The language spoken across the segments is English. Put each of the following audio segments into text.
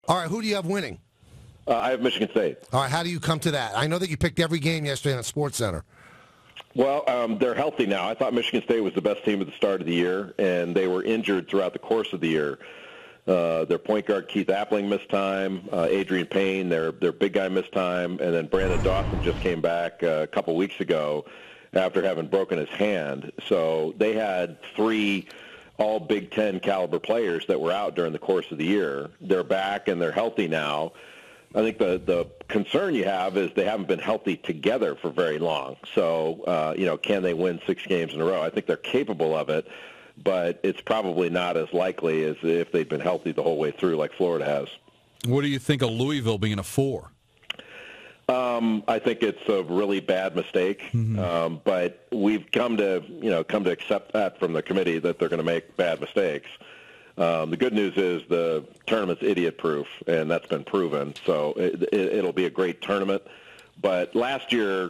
All right, who do you have winning? I have Michigan State. All right, how do you come to that? I know that you picked every game yesterday on SportsCenter. Well, they're healthy now. I thought Michigan State was the best team at the start of the year, and they were injured throughout the course of the year. Their point guard, Keith Appling, missed time. Adrian Payne, their big guy, missed time. And then Brandon Dawson just came back a couple weeks ago after having broken his hand. So they had 3 all Big Ten caliber players that were out during the course of the year. They're back, and they're healthy now. I think the concern you have is they haven't been healthy together for very long. So, can they win 6 games in a row? I think they're capable of it, but it's probably not as likely as if they'd been healthy the whole way through like Florida has. What do you think of Louisville being a 4? I think it's a really bad mistake, but we've come to accept that from the committee that they're going to make bad mistakes. The good news is the tournament's idiot-proof, and that's been proven. So it'll be a great tournament. But last year,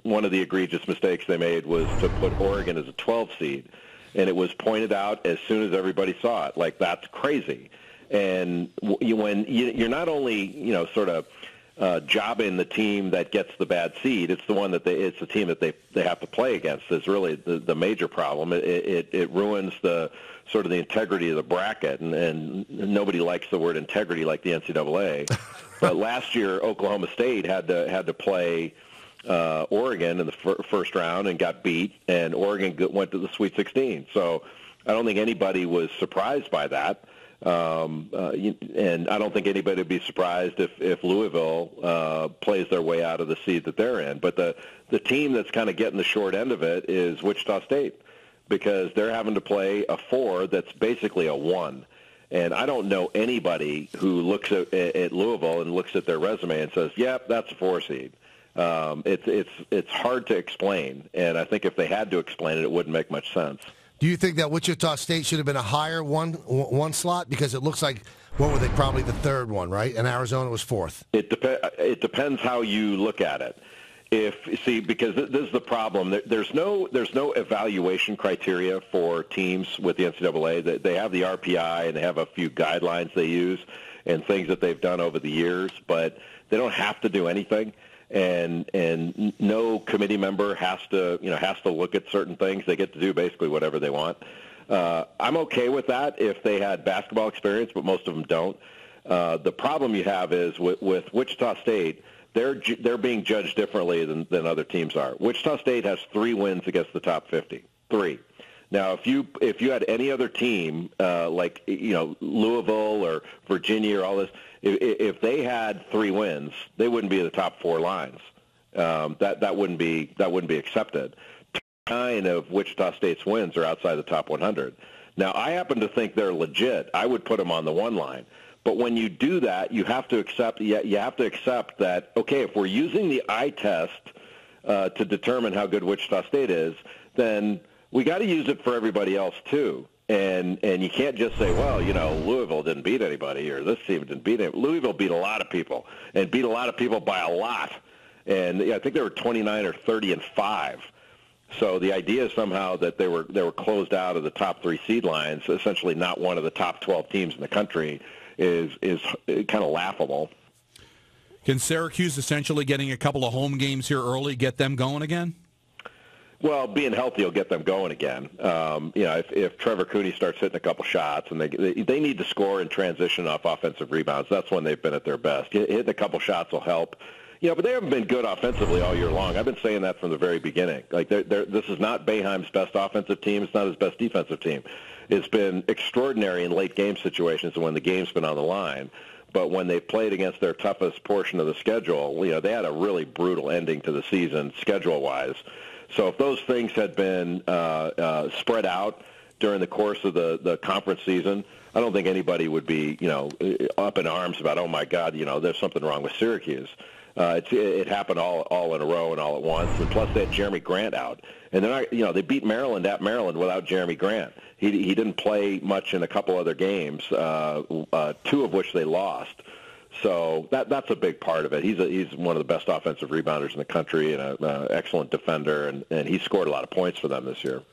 one of the egregious mistakes they made was to put Oregon as a 12 seed, and it was pointed out as soon as everybody saw it, like that's crazy. And when you're not only sort of jobbing the team that gets the bad seed, it's the team that they have to play against is really the major problem. It ruins the sort of the integrity of the bracket, and nobody likes the word integrity like the NCAA. But last year, Oklahoma State had to play Oregon in the first round and got beat, and Oregon went to the Sweet 16. So I don't think anybody was surprised by that. And I don't think anybody would be surprised if Louisville plays their way out of the seed that they're in. But the team that's kind of getting the short end of it is Wichita State, because they're having to play a 4 that's basically a 1. And I don't know anybody who looks at Louisville and looks at their resume and says, yep, that's a 4 seed. It's hard to explain, and I think if they had to explain it, it wouldn't make much sense. Do you think that Wichita State should have been a higher one slot? Because it looks like, what were they, probably the 3rd one, right? And Arizona was 4th. It depends how you look at it. Because this is the problem. There's no evaluation criteria for teams with the NCAA. They have the RPI and they have a few guidelines they use and things that they've done over the years, but they don't have to do anything. And no committee member has to look at certain things. They get to do basically whatever they want. I'm okay with that if they had basketball experience, but most of them don't. The problem you have is with Wichita State, they're being judged differently than other teams are. Wichita State has 3 wins against the top 50. 3. Now, if you had any other team like Louisville or Virginia or all this, if they had 3 wins, they wouldn't be in the top 4 lines. That wouldn't be accepted. 9 of Wichita State's wins are outside the top 100. Now, I happen to think they're legit. I would put them on the 1 line. But when you do that, you have to accept that, okay, if we're using the eye test to determine how good Wichita State is, then we got to use it for everybody else too. And you can't just say, well, Louisville didn't beat anybody or this team didn't beat anybody. Louisville beat a lot of people and beat a lot of people by a lot. And I think they were 29 or 30-5. So the idea is somehow that they were closed out of the top 3 seed lines, essentially not one of the top 12 teams in the country, is kind of laughable. Can Syracuse essentially getting a couple of home games here early get them going again? Well, being healthy will get them going again. If Trevor Cooney starts hitting a couple shots, and they need to score and transition off offensive rebounds, that's when they've been at their best. Hitting a couple shots will help. But they haven't been good offensively all year long. I've been saying that from the very beginning. Like this is not Boeheim's best offensive team. It's not his best defensive team. It's been extraordinary in late game situations and when the game's been on the line. But when they played against their toughest portion of the schedule, they had a really brutal ending to the season schedule-wise. So if those things had been spread out during the course of the conference season, I don't think anybody would be, up in arms about, oh my God, there's something wrong with Syracuse. It happened all in a row and all at once, and plus they had Jeremy Grant out, and they're not, they beat Maryland at Maryland without Jeremy Grant. He didn't play much in a couple other games, 2 of which they lost. So that's a big part of it. He's one of the best offensive rebounders in the country and an excellent defender, and he scored a lot of points for them this year.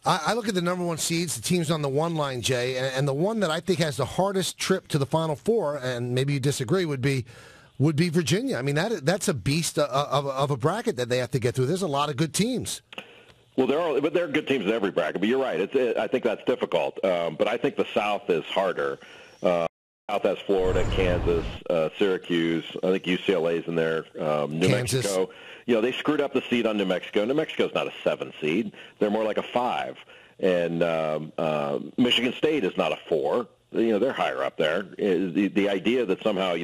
I look at the number one seeds, the teams on the one line, Jay, and the one that I think has the hardest trip to the Final Four, and maybe you disagree, would be Virginia. I mean, that's a beast of a bracket that they have to get through. There's a lot of good teams. Well, there are good teams in every bracket, but you're right. I think that's difficult. But I think the South is harder. South has Florida, Kansas, Syracuse. I think UCLA's in there. New Kansas. Mexico. They screwed up the seed on New Mexico. New Mexico's not a 7 seed. They're more like a 5. And Michigan State is not a 4. They're higher up there. The idea that somehow,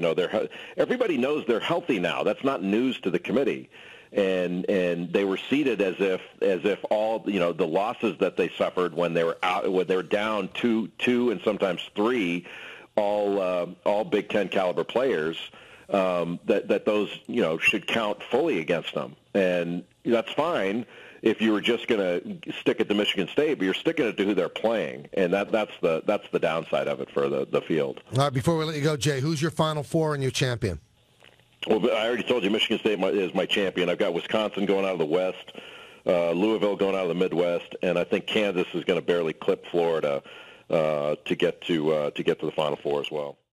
everybody knows they're healthy now. That's not news to the committee. And they were seated as if all the losses that they suffered when they were down two and sometimes 3, all Big Ten caliber players, that those should count fully against them, and that's fine if you were just going to stick it to Michigan State, but you're sticking it to who they're playing, and that's the downside of it for the field. All right, before we let you go, Jay, who's your Final Four and your champion? Well, I already told you Michigan State is my champion. I've got Wisconsin going out of the West, Louisville going out of the Midwest, and I think Kansas is going to barely clip Florida to get to the Final Four as well.